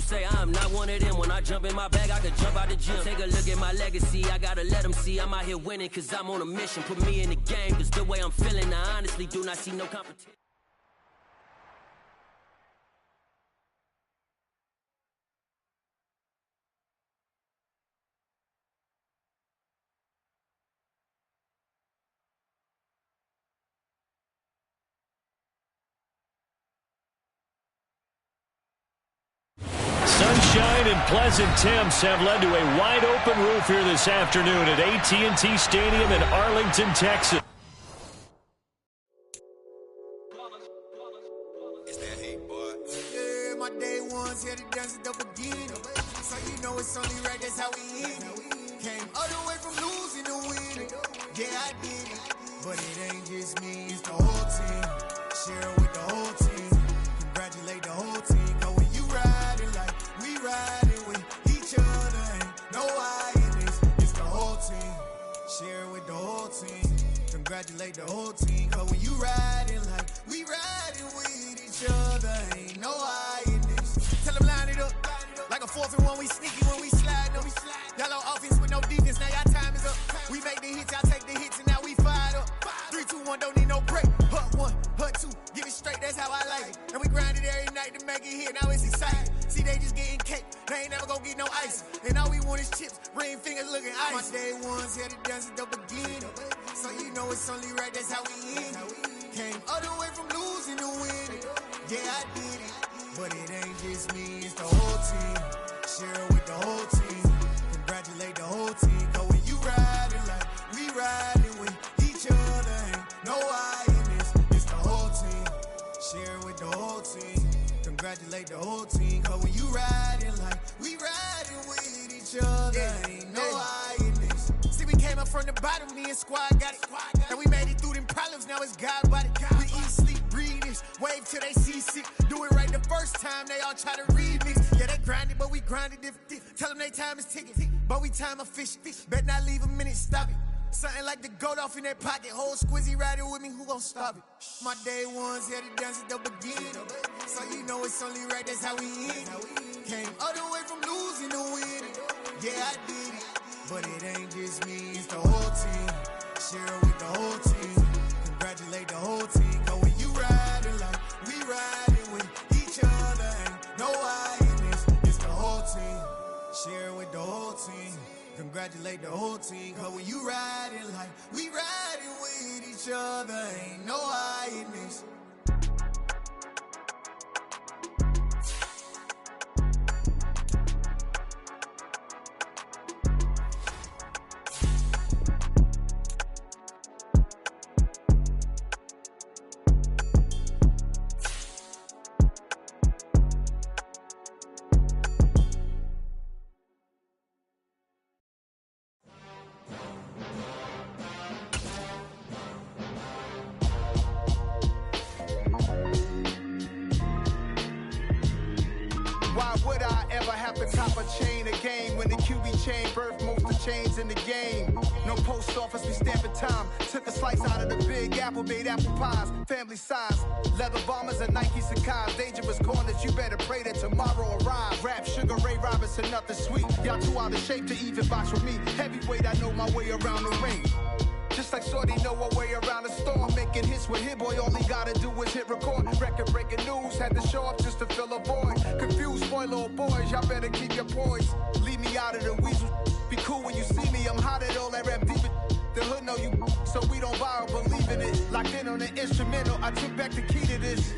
say I'm not one of them. When I jump in my bag, I could jump out the gym. Take a look at my legacy, I gotta let them see I'm out here winning, cause I'm on a mission. Put me in the game, cause the way I'm feeling, I honestly do not see no competition. Sunshine and pleasant temps have led to a wide-open roof here this afternoon at AT&T Stadium in Arlington, Texas. It's that hate, boy. Yeah, my day ones here to dance at the beginning. So you know it's only right, that's how we end it. Came all the way from losing to winning. Yeah, I did it. But it ain't just me, it's the whole team. Share it with the whole team. Congratulate the whole team. Cause when you riding like we riding with each other, ain't no I in this. It's the whole team. Share it with the whole team. Congratulate the whole team. Cause when you riding like we riding with each other, ain't no I in this. Tell them line it up. Like a 4th and 1, we sneaky when we slide them. Yellow offense with no defense, now y'all time is up. We make the hits, y'all take the hits, and now we fired up. 3, 2, 1, don't need no break. Hut 1, hut 2, give it straight, that's how I like it. And we grind it every night to make it hit, now it's exciting. See, they just getting cake, they ain't never gonna get no ice. And all we want is chips, ring fingers looking ice. My day ones here to dance at the beginning. So you know it's only right, that's how we end it. Came all the way from losing to winning. Yeah, I did it. But it ain't just me, it's the whole team. Share it with the whole team. Congratulate the whole team. Cause when you riding like we riding with each other, ain't no I in this. It's the whole team. Share it with the whole team. Congratulate the whole team. Cause when you riding like we riding with each other, ain't no I in this. See, we came up from the bottom, me and squad got it. And we made it through them problems, now it's God body. We eat, sleep, breathe this. Wave till they see sick. Do it right the first time, they all try to remix. Yeah, they grinded, but we grinded different. Tell them they time is ticking, but we time a fish. Bet not leave a minute, stop it. Something like the goat off in their pocket. Whole squizzy riding with me, who gon' stop it? My day ones here to dance at the beginning. So you know it's only right, that's how we end it. Came all the way from losing to winning. Yeah, I did it. But it ain't just me, it's the whole team. Share it with the whole team. Congratulate the whole team. Cause when you riding like we riding with each other, ain't no I in this. It's the whole team. Share it with the whole team. Congratulate the whole team. Cause when you riding like we riding with each other, ain't no I in this. Chains in the game. No post office, we stamping time. Took a slice out of the big apple, made apple pies. Family size, leather bombers and Nike Sacai's. Dangerous corners, you better pray that tomorrow arrives. Rap, Sugar Ray Robinson, nothing sweet. Y'all too out of shape to even box with me. Heavyweight, I know my way around the ring. Just like Shorty know her way around the storm. Making hits with Hit Boy, all he gotta do is hit record. Record breaking news, had to show up just to fill a void. Confused, spoiled little boys, y'all better keep your poise. Leave me out of the weasel. Be cool when you see me, I'm hot at all that rap deep. The hood know you, so we don't borrow, believe in it. Locked in on the instrumental, I took back the key to this.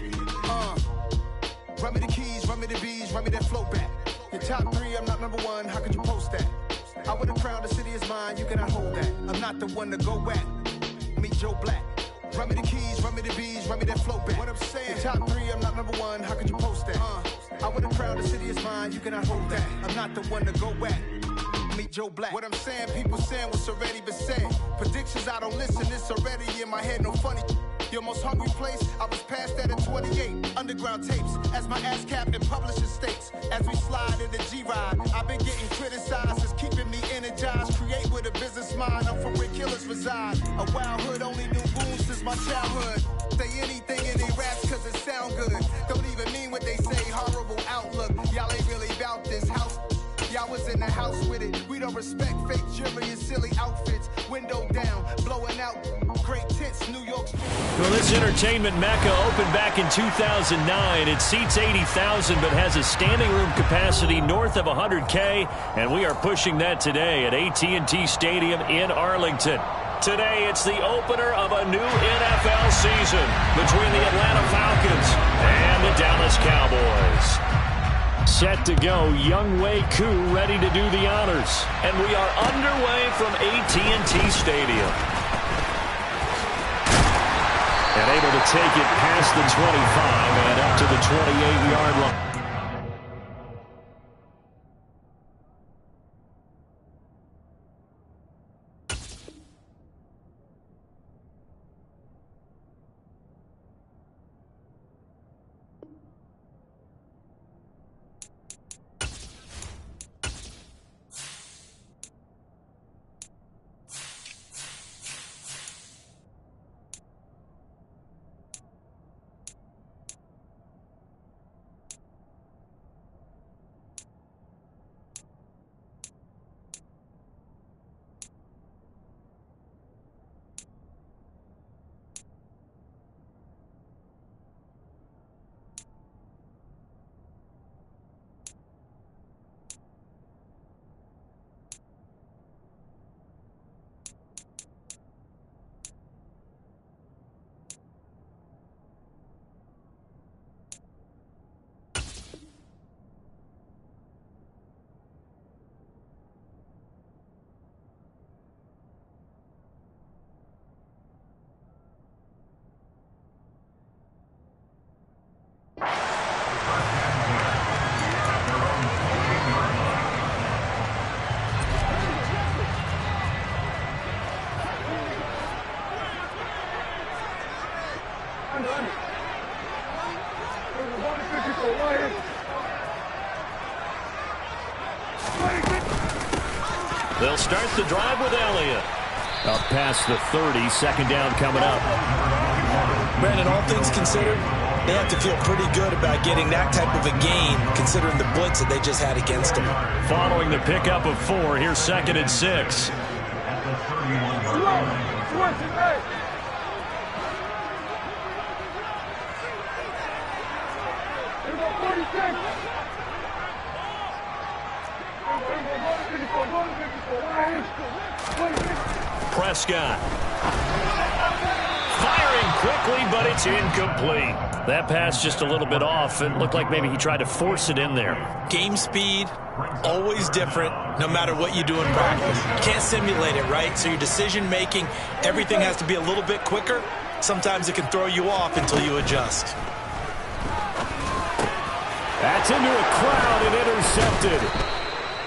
Run me the keys, run me the bees, run me that flow back. Your top 3, I'm not number 1, how could you post that? I would've crowned the city is mine, you cannot hold that. I'm not the one to go back. Meet Joe Black. Run me the keys, run me the bees, run me that flow back. What I'm saying, your top 3, I'm not number 1, how could you post that? I would've crowned the city is mine, you cannot hold that. I'm not the one to go back. Meet Joe Black. What I'm saying, people saying what's already been said. Predictions, I don't listen, it's already in my head, no funny. Your most hungry place, I was past that at 28. Underground tapes, as my ass cap in publishing states. As we slide in the G-Ride, I've been getting criticized, it's keeping me energized. Create with a business mind, I'm from where killers reside. A wild hood, only knew boom since my childhood. Say anything in they raps cause it sound good. Don't even mean what they say, horrible outlook. Y'all ain't really was in the house with it. We don't respect fake jewelry and silly outfits. Window down, blowing out great tits, New York. Well, this entertainment mecca opened back in 2009. It seats 80,000 but has a standing room capacity north of 100K, and we are pushing that today at AT&T Stadium in Arlington. Today, it's the opener of a new NFL season between the Atlanta Falcons and the Dallas Cowboys. Set to go, Young Wei Koo ready to do the honors. And we are underway from AT&T Stadium. And able to take it past the 25 and up to the 28-yard line. They'll start the drive with Elliott. Up past the 30, second down coming up. Brandon, all things considered, they have to feel pretty good about getting that type of a gain, considering the blitz that they just had against them. Following the pickup of 4, here's 2nd and 6. Prescott. Firing quickly, but it's incomplete. That pass just a little bit off. It looked like maybe he tried to force it in there. Game speed, always different, no matter what you do in practice. You can't simulate it, right? So your decision-making, everything has to be a little bit quicker. Sometimes it can throw you off until you adjust. That's into a crowd and intercepted.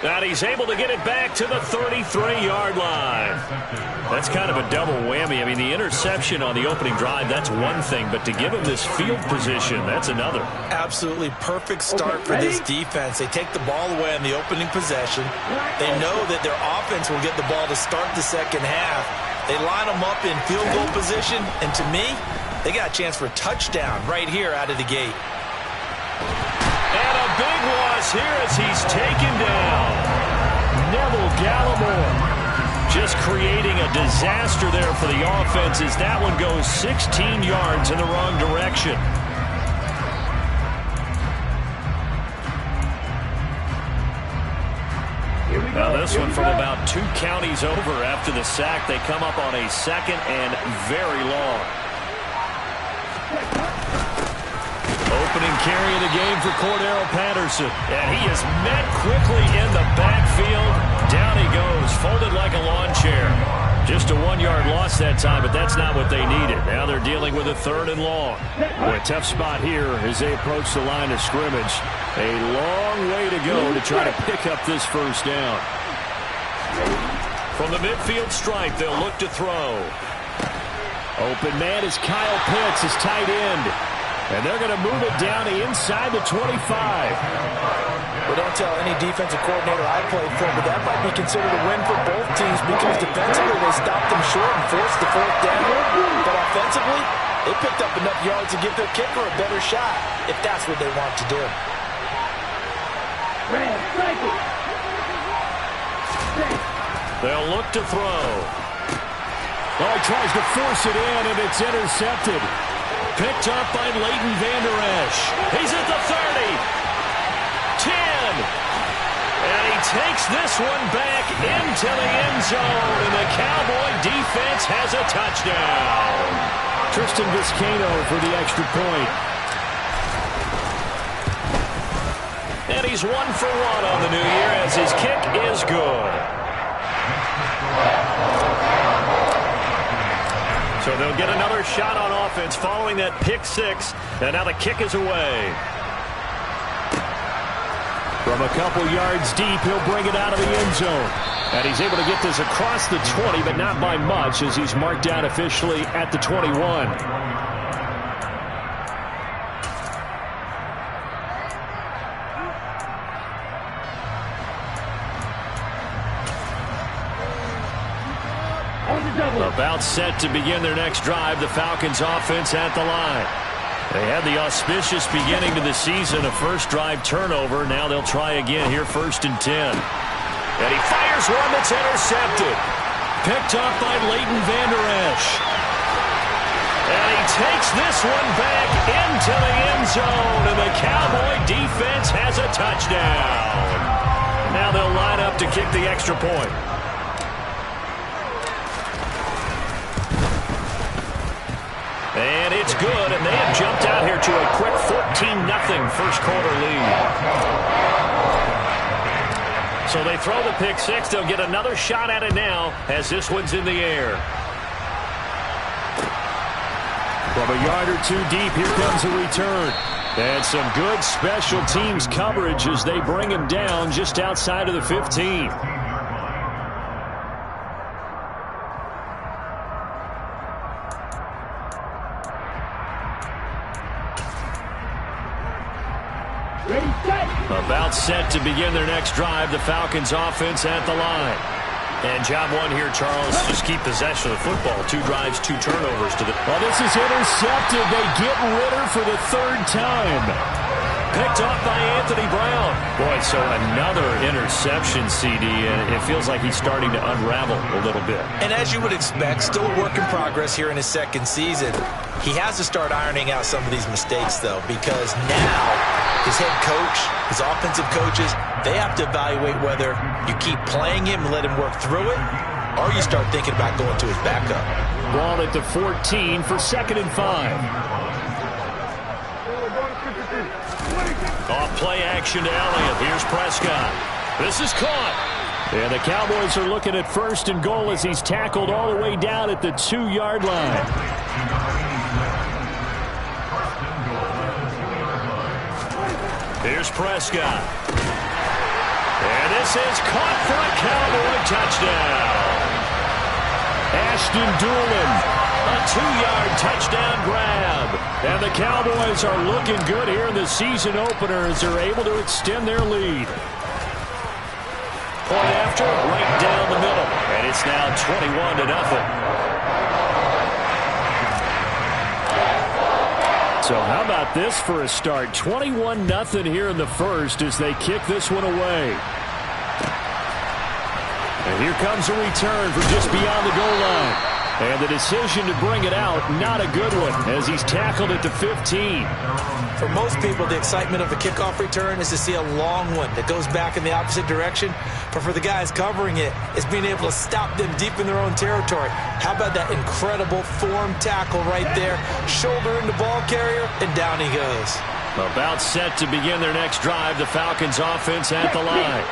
And he's able to get it back to the 33-yard line. That's kind of a double whammy. I mean, the interception on the opening drive, that's one thing. But to give him this field position, that's another. Absolutely perfect start for this defense. They take the ball away on the opening possession. They know that their offense will get the ball to start the second half. They line them up in field goal position. And to me, they got a chance for a touchdown right here out of the gate. And a big loss here as he's taken down. Neville Gallimore just creating a disaster there for the offense as that one goes 16 yards in the wrong direction. Now this one from about 2 counties over after the sack. They come up on a 2nd and very long. Opening carry of the game for Cordero Patterson. And he is met quickly in the backfield. Down he goes, folded like a lawn chair. Just a 1-yard loss that time, but that's not what they needed. Now they're dealing with a 3rd and long. Boy, a tough spot here as they approach the line of scrimmage. A long way to go to try to pick up this first down. From the midfield stripe, they'll look to throw. Open man is Kyle Pitts, his tight end. And they're going to move it down to inside the 25. Well, don't tell any defensive coordinator I played for, but that might be considered a win for both teams because defensively they stopped them short and forced the 4th down. But offensively, they picked up enough yards to give their kicker a better shot if that's what they want to do. They'll look to throw. Oh, he tries to force it in, and it's intercepted. Picked up by Leighton Vander Esch. He's at the 30. 10. And he takes this one back into the end zone, and the Cowboy defense has a touchdown. Tristan Vizcaino for the extra point. And he's 1 for 1 on the new year as his kick is good. So they'll get another shot on offense following that pick six. And now the kick is away. From a couple yards deep, he'll bring it out of the end zone. And he's able to get this across the 20, but not by much, as he's marked down officially at the 21. About set to begin their next drive, the Falcons offense at the line. They had the auspicious beginning to the season, a first drive turnover. Now they'll try again here, 1st and 10. And he fires one that's intercepted. Picked up by Leighton Vander Esch. And he takes this one back into the end zone, and the Cowboy defense has a touchdown. Now they'll line up to kick the extra point. And it's good, and they have jumped out here to a quick 14-0 first quarter lead. So they throw the pick six. They'll get another shot at it now as this one's in the air. From a yard or two deep, here comes a return. And some good special teams coverage as they bring him down just outside of the 15. About set to begin their next drive, the Falcons offense at the line. And job one here, Charles, just keep possession of the football. 2 drives, 2 turnovers to the... Well, this is intercepted. They get Ritter for the 3rd time. Picked up by Anthony Brown. Boy, so another interception, CD, and it feels like he's starting to unravel a little bit. And as you would expect, still a work in progress here in his 2nd season. He has to start ironing out some of these mistakes, though, because now his head coach, his offensive coaches, they have to evaluate whether you keep playing him and let him work through it, or you start thinking about going to his backup. Ball at the 14 for 2nd and 5. Off play action to Elliott. Here's Prescott. This is caught. And the Cowboys are looking at 1st and goal as he's tackled all the way down at the 2-yard line. Here's Prescott. And this is caught for a Cowboy touchdown. Ashton Doolin. A 2-yard touchdown grab. And the Cowboys are looking good here in the season opener as they're able to extend their lead. Point after, right down the middle. And it's now 21-0. So how about this for a start? 21-0 here in the first as they kick this one away. And here comes a return from just beyond the goal line. And the decision to bring it out, not a good one, as he's tackled at the 15. For most people, the excitement of a kickoff return is to see a long one that goes back in the opposite direction. But for the guys covering it, it's being able to stop them deep in their own territory. How about that incredible form tackle right there? Shoulder in the ball carrier, and down he goes. About set to begin their next drive, the Falcons offense at the line.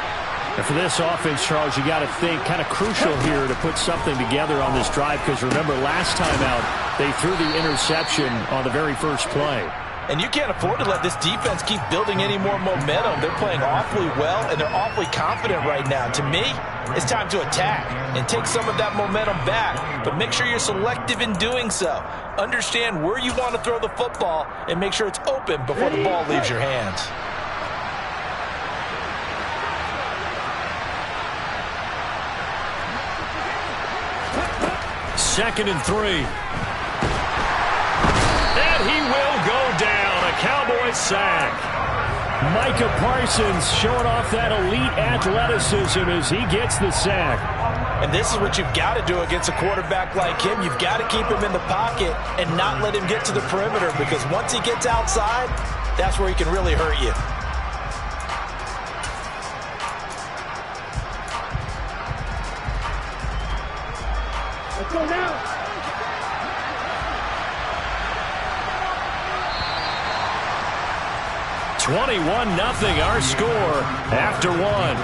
And for this offense, Charles, you got to think kind of crucial here to put something together on this drive, because remember last time out they threw the interception on the very first play. And you can't afford to let this defense keep building any more momentum. They're playing awfully well, and they're awfully confident right now. To me, it's time to attack and take some of that momentum back. But make sure you're selective in doing so. Understand where you want to throw the football and make sure it's open before the ball leaves your hands. Second and 3. And he will go down. A Cowboy sack. Micah Parsons showing off that elite athleticism as he gets the sack. And this is what you've got to do against a quarterback like him. You've got to keep him in the pocket and not let him get to the perimeter, because once he gets outside, that's where he can really hurt you. Let's go now. 21-0 our score after one.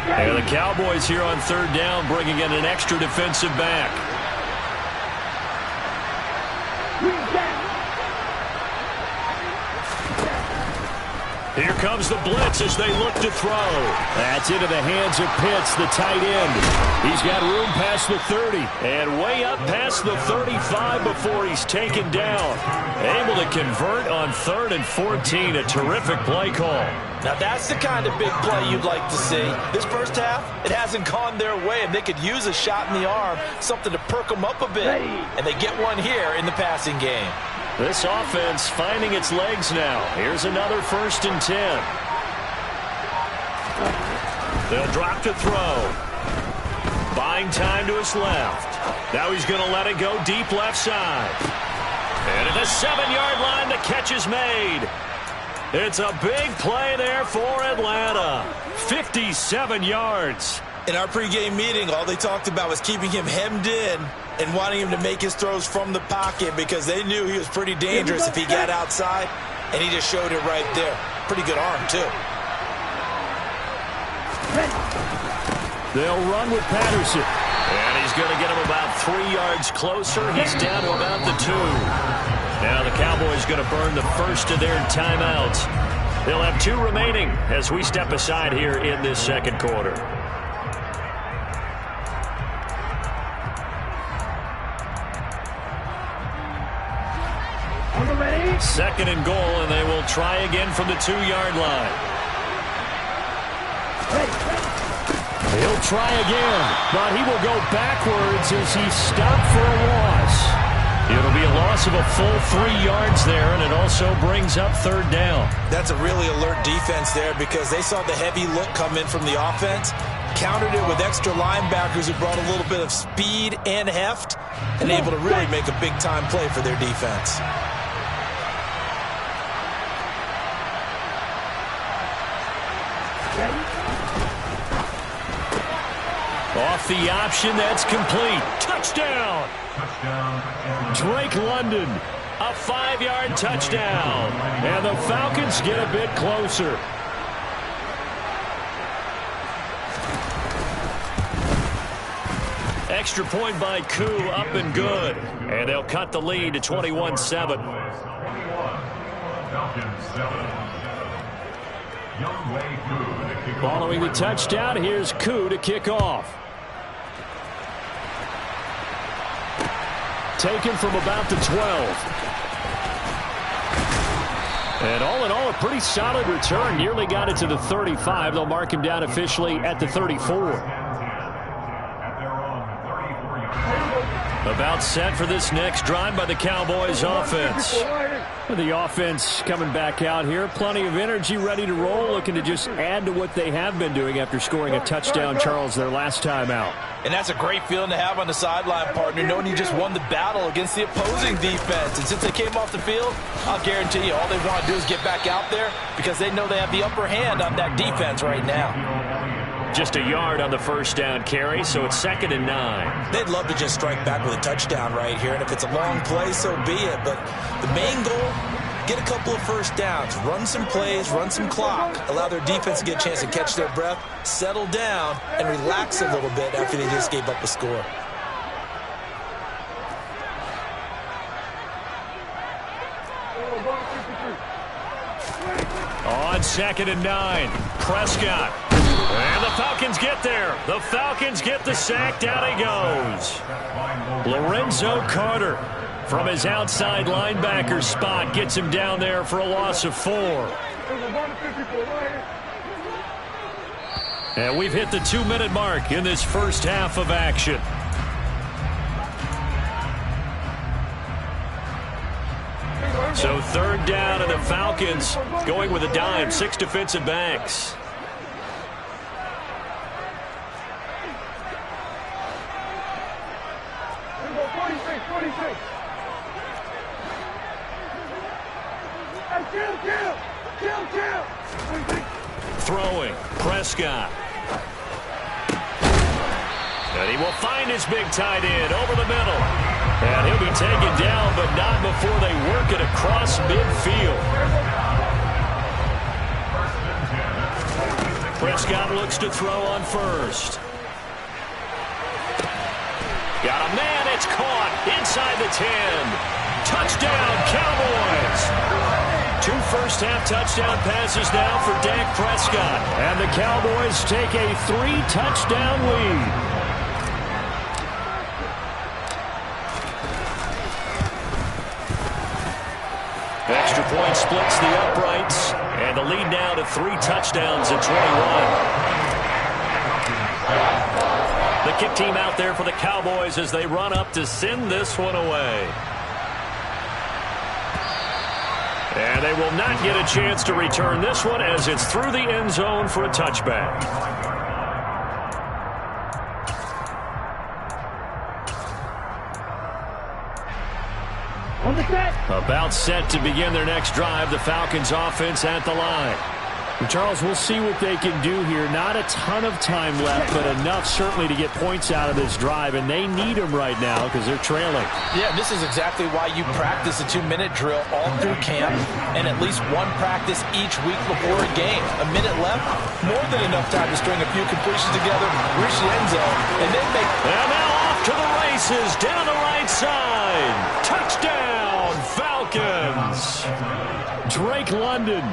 And the Cowboys here on third down, bringing in an extra defensive back. Here comes the blitz as they look to throw. That's into the hands of Pitts, the tight end. He's got room past the 30 and way up past the 35 before he's taken down. Able to convert on 3rd and 14. A terrific play call. Now that's the kind of big play you'd like to see. This first half, it hasn't gone their way, and they could use a shot in the arm, something to perk them up a bit. And they get one here in the passing game. This offense finding its legs now. Here's another 1st and 10. They'll drop to throw. Buying time to his left. Now he's going to let it go deep left side. And at the 7-yard line, the catch is made. It's a big play there for Atlanta. 57 yards. In our pregame meeting, all they talked about was keeping him hemmed in and wanting him to make his throws from the pocket, because they knew he was pretty dangerous if he got outside, and he just showed it right there. Pretty good arm, too. They'll run with Patterson. And he's going to get him about 3 yards closer. He's down to about the 2. Now the Cowboys going to burn the first of their timeouts. They'll have 2 remaining as we step aside here in this second quarter. Second and goal, and they will try again from the 2-yard line. He'll try again, but he will go backwards as he's stopped for a loss. It'll be a loss of a full 3 yards there, and it also brings up 3rd down. That's a really alert defense there, because they saw the heavy look come in from the offense, countered it with extra linebackers who brought a little bit of speed and heft, and able to really make a big-time play for their defense. Off the option, that's complete. Touchdown! Drake London, a 5-yard touchdown. And the Falcons get a bit closer. Extra point by Koo, up and good. And they'll cut the lead to 21-7. Following the touchdown, here's Koo to kick off. Taken from about the 12. And all in all, a pretty solid return. Nearly got it to the 35. They'll mark him down officially at the 34. About set for this next drive by the Cowboys offense. The offense coming back out here. Plenty of energy, ready to roll, looking to just add to what they have been doing after scoring a touchdown, Charles, their last time out. And that's a great feeling to have on the sideline, partner, knowing you just won the battle against the opposing defense. And since they came off the field, I'll guarantee you all they want to do is get back out there, because they know they have the upper hand on that defense right now. Just a yard on the first down carry, so it's 2nd and 9. They'd love to just strike back with a touchdown right here, and if it's a long play, so be it. But the main goal, get a couple of first downs, run some plays, run some clock, allow their defense to get a chance to catch their breath, settle down, and relax a little bit after they just gave up a score. On 2nd and 9, Prescott. And the Falcons get there. The Falcons get the sack. Down he goes. Lorenzo Carter from his outside linebacker spot gets him down there for a loss of 4. And we've hit the 2-minute mark in this first half of action. So 3rd down, and the Falcons going with a dime. 6 defensive backs. Throwing, Prescott. And he will find his big tight end over the middle. And he'll be taken down, but not before they work it across midfield. Prescott looks to throw on 1st. Got a man, it's caught inside the 10. Touchdown, Cowboys. 2 first-half touchdown passes now for Dak Prescott. And the Cowboys take a 3-touchdown lead. Extra point splits the uprights, and the lead now to 3 touchdowns at 21. The kick team out there for the Cowboys as they run up to send this one away. And they will not get a chance to return this one as it's through the end zone for a touchback. About set to begin their next drive. The Falcons offense at the line. And Charles, we'll see what they can do here. Not a ton of time left, but enough certainly to get points out of this drive, and they need them right now because they're trailing. Yeah, this is exactly why you practice a 2-minute drill all through camp and at least one practice each week before a game. A minute left, more than enough time to string a few completions together, reach the end zone, and then make... And now off to the races, down the right side. Touchdown, Falcons. Drake London.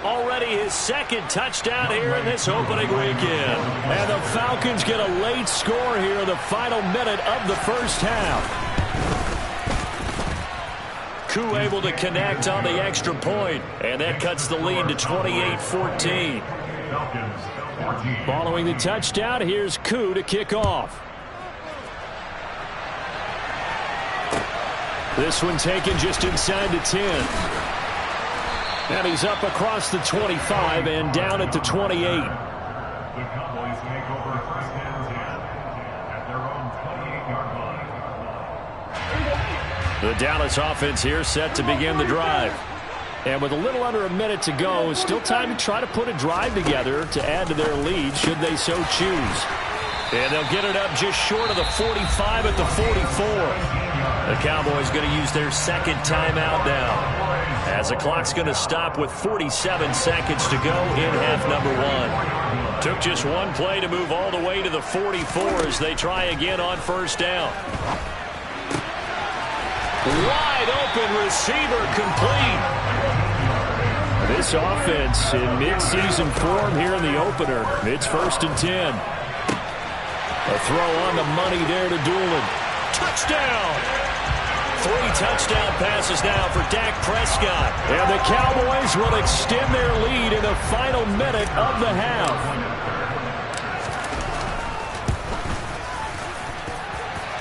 Already his 2nd touchdown here in this opening weekend. And the Falcons get a late score here in the final minute of the first half. Koo able to connect on the extra point, and that cuts the lead to 28-14. Following the touchdown, here's Koo to kick off. This one taken just inside the 10. And he's up across the 25 and down at the 28. The Cowboys take over 1st and 10 at their own 28-yard line. The Dallas offense here set to begin the drive. And with a little under a minute to go, still time to try to put a drive together to add to their lead should they so choose. And they'll get it up just short of the 45 at the 44. The Cowboys going to use their 2nd timeout now, as the clock's going to stop with 47 seconds to go in half number 1. Took just one play to move all the way to the 44 as they try again on 1st down. Wide open receiver complete. This offense in mid-season form here in the opener. It's 1st and 10. A throw on the money there to Doolin. Touchdown! 3 touchdown passes now for Dak Prescott. And the Cowboys will extend their lead in the final minute of the half.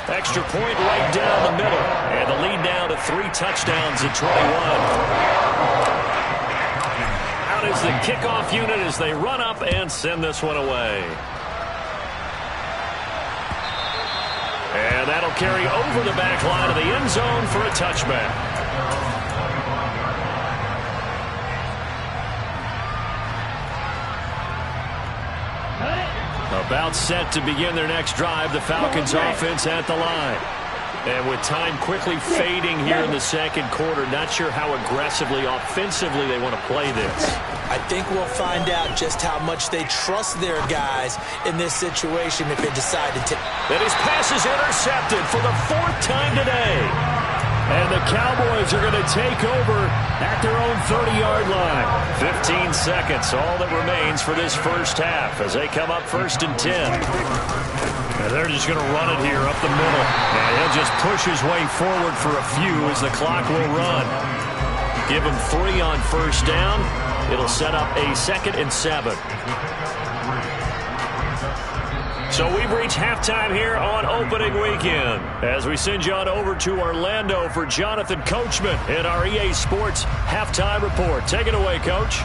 Extra point right down the middle. And the lead now to 3 touchdowns at 21. Out is the kickoff unit as they run up and send this one away. And that'll carry over the back line of the end zone for a touchback. About set to begin their next drive, the Falcons offense at the line. And with time quickly fading here in the 2nd quarter, not sure how aggressively, offensively they want to play this. I think we'll find out just how much they trust their guys in this situation if they decide to take. And his pass is intercepted for the 4th time today. And the Cowboys are going to take over at their own 30-yard line. 15 seconds, all that remains for this first half as they come up 1st and 10. And they're just going to run it here up the middle. And he'll just push his way forward for a few as the clock will run. Give him 3 on 1st down. It'll set up a 2nd and 7. So we've reached halftime here on opening weekend as we send you on over to Orlando for Jonathan Coachman in our EA Sports Halftime Report. Take it away, Coach.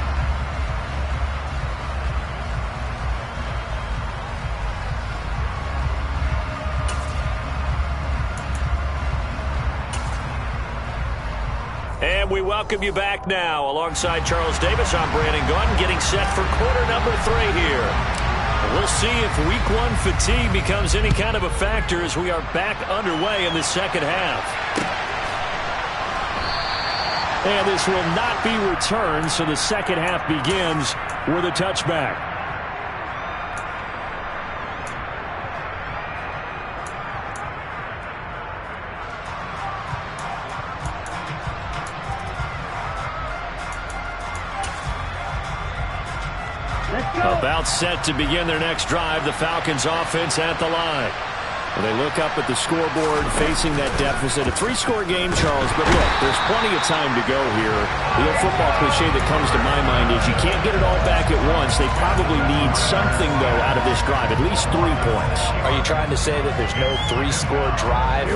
And we welcome you back now. Alongside Charles Davis, I'm Brandon Gaudin, getting set for quarter number 3 here. We'll see if week 1 fatigue becomes any kind of a factor as we are back underway in the second half. And this will not be returned, so the second half begins with a touchback. About set to begin their next drive, the Falcons offense at the line. Well, they look up at the scoreboard facing that deficit. A 3-score game, Charles, but look, there's plenty of time to go here. The old football cliche that comes to my mind is you can't get it all back at once. They probably need something, though, out of this drive, at least 3 points. Are you trying to say that there's no 3-score drive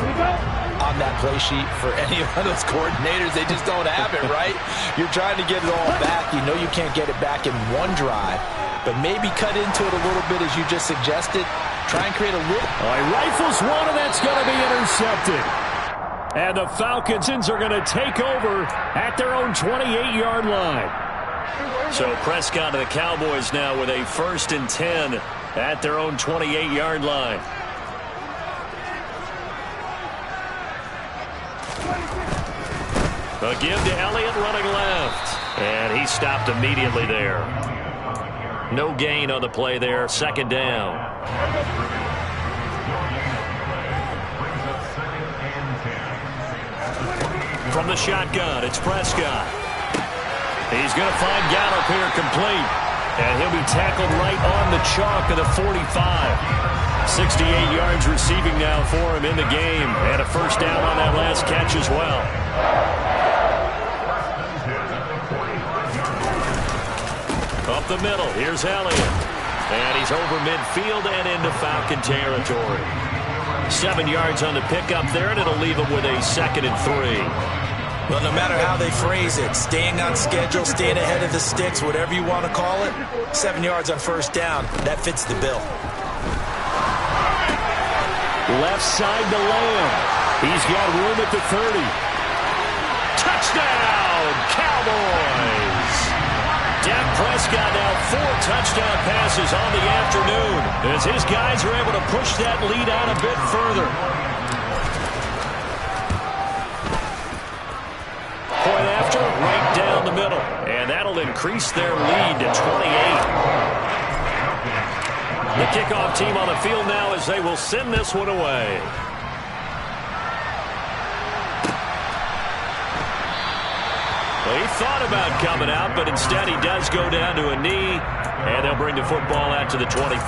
on that play sheet for any of those coordinators? They just don't have it, right? You're trying to get it all back. You know you can't get it back in one drive, but maybe cut into it a little bit as you just suggested. Try and create a little. He rifles one, and that's going to be intercepted. And the Falcons are going to take over at their own 28-yard line. So Prescott and the Cowboys now with a 1st and 10 at their own 28-yard line. A give to Elliott running left. And he stopped immediately there. No gain on the play there. 2nd down. From the shotgun, it's Prescott. He's going to find Gallup here complete. And he'll be tackled right on the chalk of the 45. 68 yards receiving now for him in the game. And a 1st down on that last catch as well. Up the middle, here's Elliott. And he's over midfield and into Falcon territory. 7 yards on the pickup there, and it'll leave him with a 2nd and 3. Well, no matter how they phrase it, staying on schedule, staying ahead of the sticks, whatever you want to call it, 7 yards on 1st down, that fits the bill. Left side to Lamb. He's got room at the 30. Touchdown, Cowboys! Dak Prescott now 4 touchdown passes on the afternoon as his guys are able to push that lead out a bit further. Point after, right down the middle. And that'll increase their lead to 28. The kickoff team on the field now as they will send this one away. Well, he thought about coming out, but instead he does go down to a knee, and they'll bring the football out to the 25.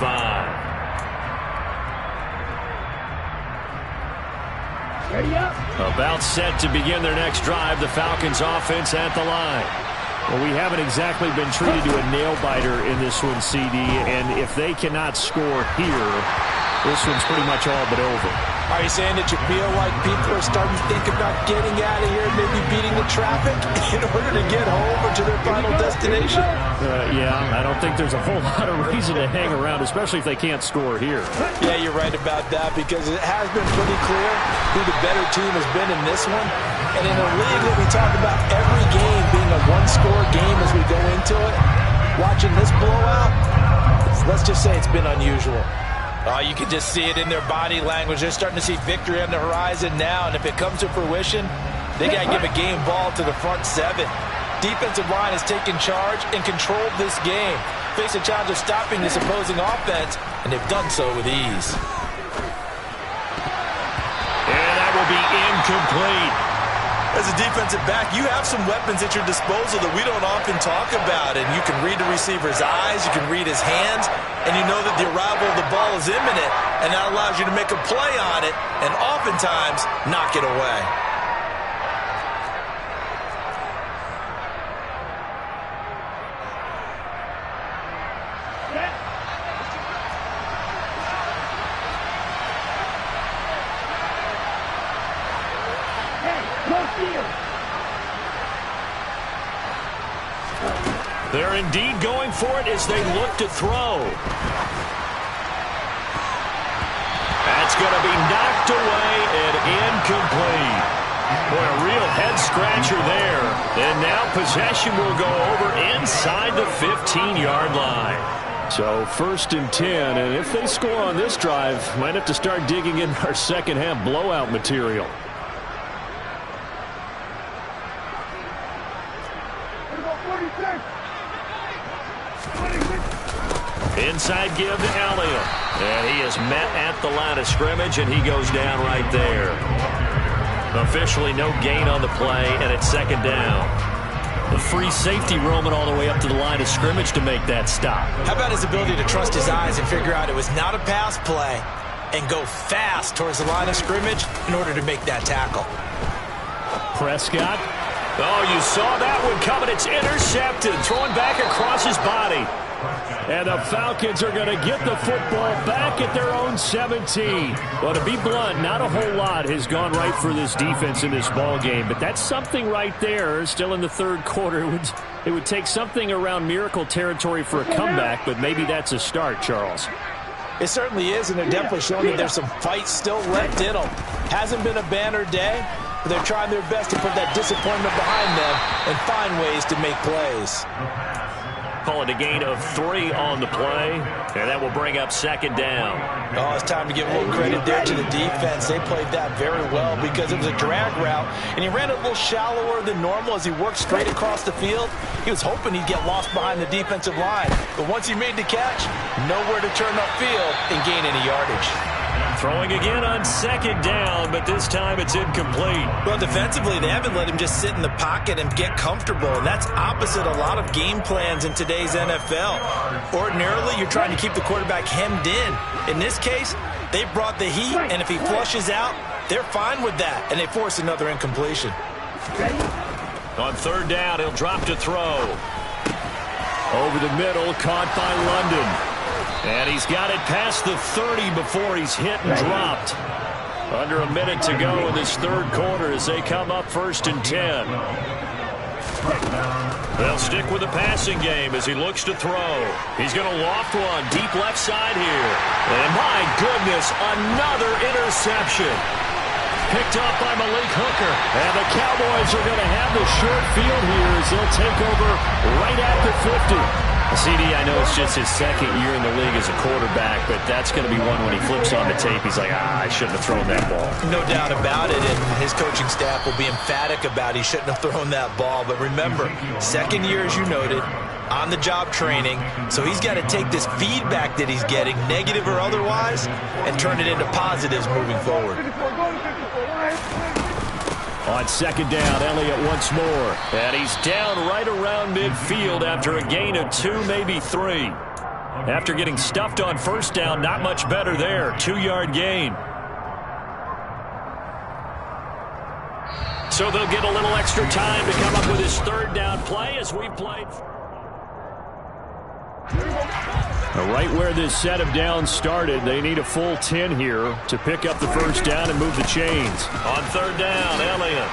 Ready up. About set to begin their next drive, the Falcons offense at the line. Well, we haven't exactly been treated to a nail-biter in this one, CD, and if they cannot score here, this one's pretty much all but over. Are you saying that you feel like people are starting to think about getting out of here and maybe beating the traffic in order to get home or to their final destination? Yeah, I don't think there's a whole lot of reason to hang around, especially if they can't score here. Yeah, you're right about that because it has been pretty clear who the better team has been in this one. And in a league that we talk about every game being a one-score game as we go into it, watching this blowout, let's just say it's been unusual. You can just see it in their body language. They're starting to see victory on the horizon now, and if it comes to fruition, they got to give a game ball to the front 7. Defensive line has taken charge and controlled this game, faced a challenge of stopping this opposing offense, and they've done so with ease. And that will be incomplete. As a defensive back, you have some weapons at your disposal that we don't often talk about. And you can read the receiver's eyes, you can read his hands, and you know that the arrival of the ball is imminent, and that allows you to make a play on it and oftentimes knock it away. They're indeed going for it as they look to throw. That's going to be knocked away and incomplete. Boy, a real head-scratcher there. And now possession will go over inside the 15-yard line. So 1st and 10, and if they score on this drive, might have to start digging in our second-half blowout material. Inside give to Elliott. And he is met at the line of scrimmage, and he goes down right there. Officially no gain on the play, and it's 2nd down. The free safety roaming all the way up to the line of scrimmage to make that stop. How about his ability to trust his eyes and figure out it was not a pass play and go fast towards the line of scrimmage in order to make that tackle? Prescott. Oh, you saw that one coming. It's intercepted. Throwing back across his body. And the Falcons are going to get the football back at their own 17. Well, to be blunt, not a whole lot has gone right for this defense in this ball game, but that's something right there. Still in the 3rd quarter. It would take something around miracle territory for a comeback, but maybe that's a start, Charles. It certainly is, and they're definitely showing that there's some fight still left in them. Hasn't been a banner day, but they're trying their best to put that disappointment behind them and find ways to make plays. Call it a gain of 3 on the play, and that will bring up 2nd down. Oh, it's time to give a little credit there to the defense. They played that very well because it was a drag route, and he ran it a little shallower than normal as he worked straight across the field. He was hoping he'd get lost behind the defensive line, but once he made the catch, nowhere to turn upfield and gain any yardage. Throwing again on 2nd down, but this time it's incomplete. Well, defensively, they haven't let him just sit in the pocket and get comfortable, and that's opposite a lot of game plans in today's NFL. Ordinarily, you're trying to keep the quarterback hemmed in. In this case, they brought the heat, and if he flushes out, they're fine with that, and they force another incompletion. On 3rd down, he'll drop to throw. Over the middle, caught by London. And he's got it past the 30 before he's hit and dropped. Under a minute to go in this 3rd quarter as they come up 1st and 10. They'll stick with the passing game as he looks to throw. He's going to loft one deep left side here. And my goodness, another interception. Picked up by Malik Hooker. And the Cowboys are going to have the short field here as they'll take over right at the 50. CD, I know it's just his 2nd year in the league as a quarterback, but that's going to be one when he flips on the tape. He's like, I shouldn't have thrown that ball. No doubt about it, and his coaching staff will be emphatic about he shouldn't have thrown that ball. But remember, 2nd year, as you noted, on-the-job training, so he's got to take this feedback that he's getting, negative or otherwise, and turn it into positives moving forward. On 2nd down, Elliott once more. And he's down right around midfield after a gain of 2, maybe 3. After getting stuffed on 1st down, not much better there. 2-yard gain. So they'll get a little extra time to come up with his 3rd down play as we played. Right where this set of downs started, they need a full 10 here to pick up the 1st down and move the chains. On 3rd down, Elliott.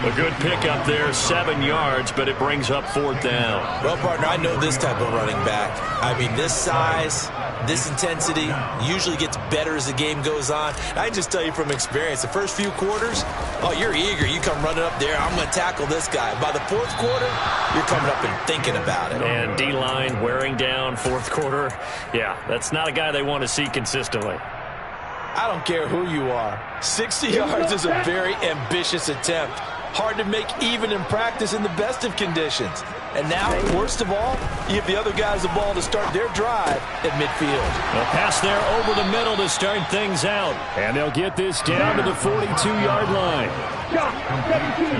A good pickup there, 7 yards, but it brings up 4th down. Well, partner, I know this type of running back. I mean, this size, this intensity usually gets better as the game goes on. I can just tell you from experience, the first few quarters, oh, you're eager. You come running up there, I'm going to tackle this guy. By the 4th quarter, you're coming up and thinking about it. And D-line wearing down 4th quarter. Yeah, that's not a guy they want to see consistently. I don't care who you are. 60 yards is a very ambitious attempt. hard to make even in practice in the best of conditions. And now, worst of all, you give the other guys the ball to start their drive at midfield. A pass there over the middle to start things out. And they'll get this down to the 42-yard line. Shot, 17.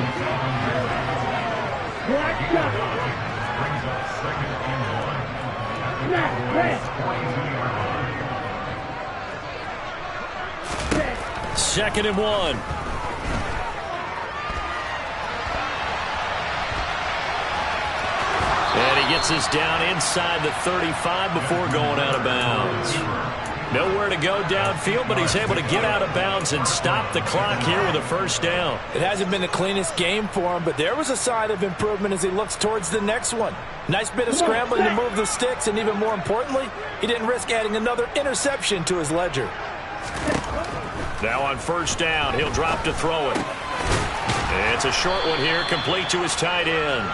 Black shot. Brings up second and 1. Snap, red. 22-yard line. Second and 1. And he gets us down inside the 35 before going out of bounds. Nowhere to go downfield, but he's able to get out of bounds and stop the clock here with a first down. It hasn't been the cleanest game for him, but there was a sign of improvement as he looks towards the next one. Nice bit of scrambling to move the sticks, and even more importantly, he didn't risk adding another interception to his ledger. Now on first down, he'll drop to throw it. It's a short one here, complete to his tight end.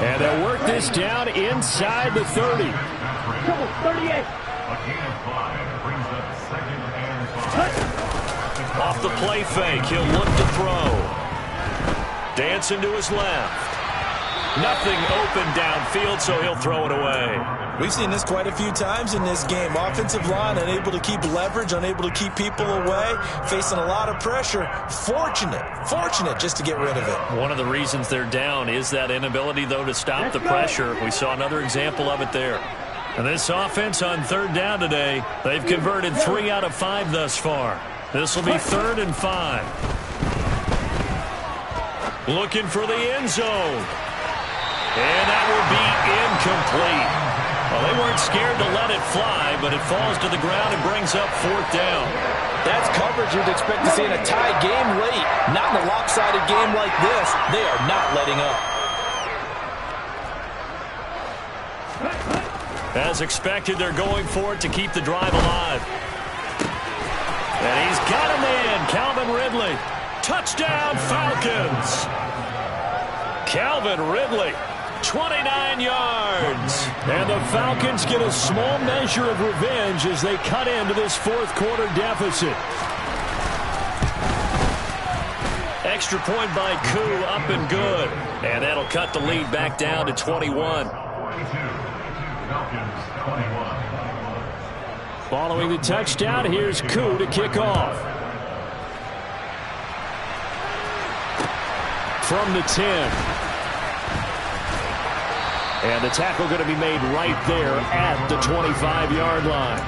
And they'll work this down inside the 30. 38. A gain of 5 brings up second and 5. Off the play fake, he'll look to throw. Dancing to his left. Nothing open downfield, so he'll throw it away. We've seen this quite a few times in this game. Offensive line unable to keep leverage, unable to keep people away, facing a lot of pressure. Fortunate just to get rid of it. One of the reasons they're down is that inability, though, to stop the pressure. We saw another example of it there. And this offense on third down today, they've converted 3 out of 5 thus far. This will be 3rd and 5. Looking for the end zone. And that will be incomplete. Well, they weren't scared to let it fly, but it falls to the ground and brings up 4th down. That's coverage you'd expect to see in a tie game late. Not in a lopsided game like this. They are not letting up. As expected, they're going for it to keep the drive alive. And he's got him in. Calvin Ridley. Touchdown, Falcons. Calvin Ridley. 29 yards. And the Falcons get a small measure of revenge as they cut into this 4th quarter deficit. Extra point by Koo, up and good. And that'll cut the lead back down to 21. 42. Falcons 21. Following the touchdown, here's Koo to kick off. From the 10. And the tackle going to be made right there at the 25-yard line.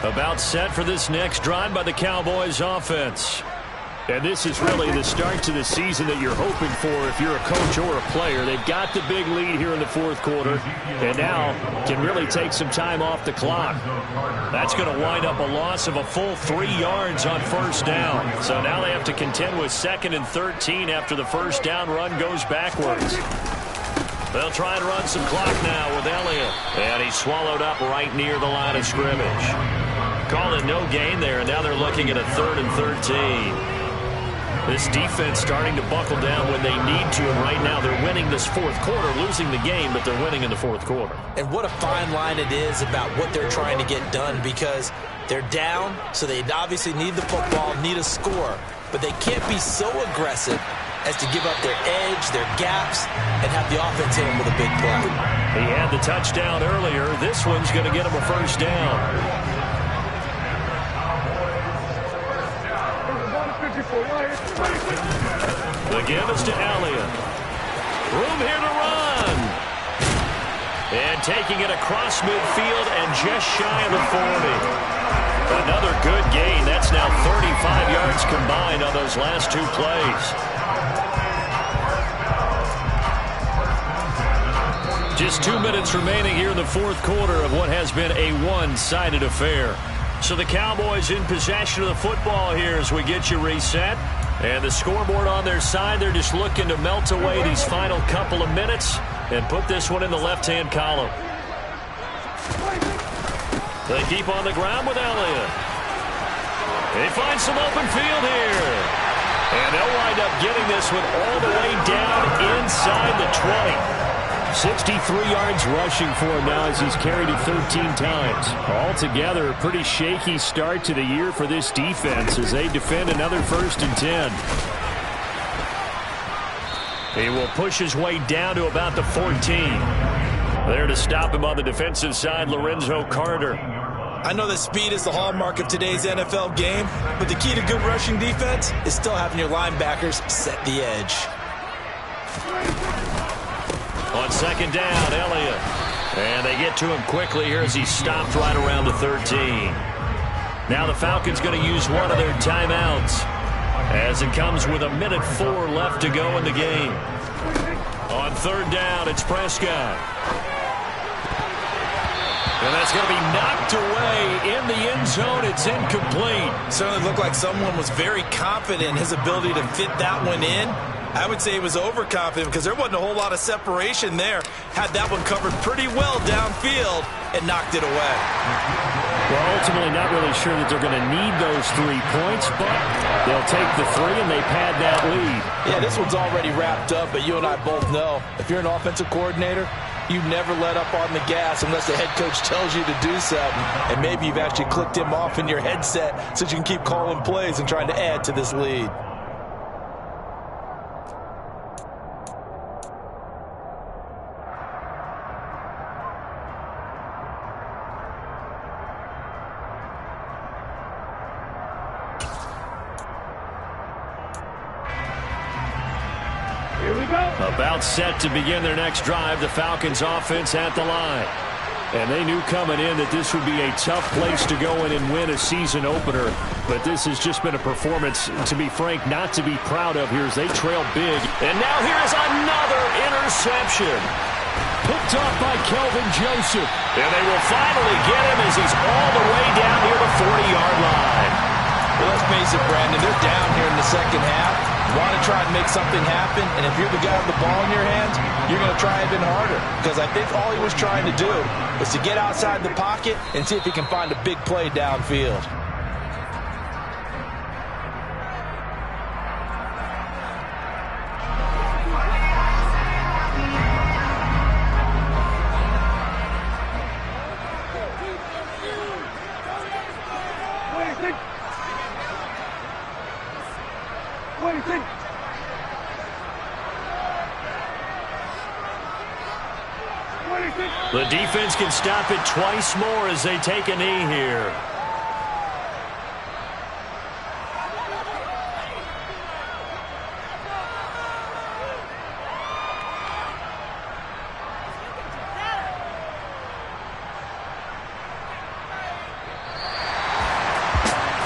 About set for this next drive by the Cowboys offense. And this is really the start to the season that you're hoping for if you're a coach or a player. They've got the big lead here in the 4th quarter and now can really take some time off the clock. That's going to wind up a loss of a full 3 yards on first down. So now they have to contend with 2nd and 13 after the first down run goes backwards. They'll try and run some clock now with Elliott. And he's swallowed up right near the line of scrimmage. Call it no gain there, and now they're looking at a 3rd and 13. This defense starting to buckle down when they need to, and right now they're winning this 4th quarter, losing the game, but they're winning in the 4th quarter. And what a fine line it is about what they're trying to get done, because they're down, so they obviously need the football, need a score, but they can't be so aggressive as to give up their edge, their gaps, and have the offense hit them with a big play. He had the touchdown earlier. This one's going to get him a first down. The give is to Elliott. Room here to run. And taking it across midfield and just shy of the 40. Another good gain. That's now 35 yards combined on those last 2 plays. Just 2 minutes remaining here in the 4th quarter of what has been a one-sided affair. So the Cowboys in possession of the football here as we get you reset. And the scoreboard on their side, they're just looking to melt away these final couple of minutes and put this one in the left-hand column. They keep on the ground with Elliott. They find some open field here. And they'll wind up getting this one all the way down inside the 20. 63 yards rushing for him now as he's carried it 13 times. Altogether, a pretty shaky start to the year for this defense as they defend another 1st and 10. He will push his way down to about the 14. There to stop him on the defensive side, Lorenzo Carter. I know that speed is the hallmark of today's NFL game, but the key to good rushing defense is still having your linebackers set the edge. On 2nd down, Elliott. And they get to him quickly here as he stopped right around the 13. Now the Falcons going to use one of their timeouts as it comes with 1:04 left to go in the game. On 3rd down, it's Prescott. And that's going to be knocked away in the end zone. It's incomplete. Certainly looked like someone was very confident in his ability to fit that one in. I would say he was overconfident because there wasn't a whole lot of separation there. Had that one covered pretty well downfield and knocked it away. Well, ultimately not really sure that they're going to need those 3 points, but they'll take the 3 and they pad that lead. Yeah, this one's already wrapped up, but you and I both know if you're an offensive coordinator, you never let up on the gas unless the head coach tells you to do so. And maybe you've actually clicked him off in your headset so you can keep calling plays and trying to add to this lead. About set to begin their next drive, the Falcons offense at the line. And they knew coming in that this would be a tough place to go in and win a season opener. But this has just been a performance, to be frank, not to be proud of here as they trail big. And now here's another interception. Picked off by Kelvin Joseph. And they will finally get him as he's all the way down near the 40-yard line. Well, let's face it, Brandon, they're down here in the second half. Want to try and make something happen, and if you're the guy with the ball in your hands, you're going to try even harder. Because I think all he was trying to do was to get outside the pocket and see if he can find a big play downfield. The defense can stop it twice more as they take a knee here.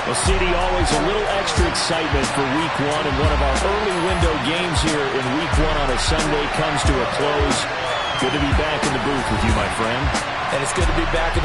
Well, CD, always a little extra excitement for Week 1, and one of our early window games here in Week 1 on a Sunday comes to a close. Good to be back in the booth with you, my friend. And it's good to be back in the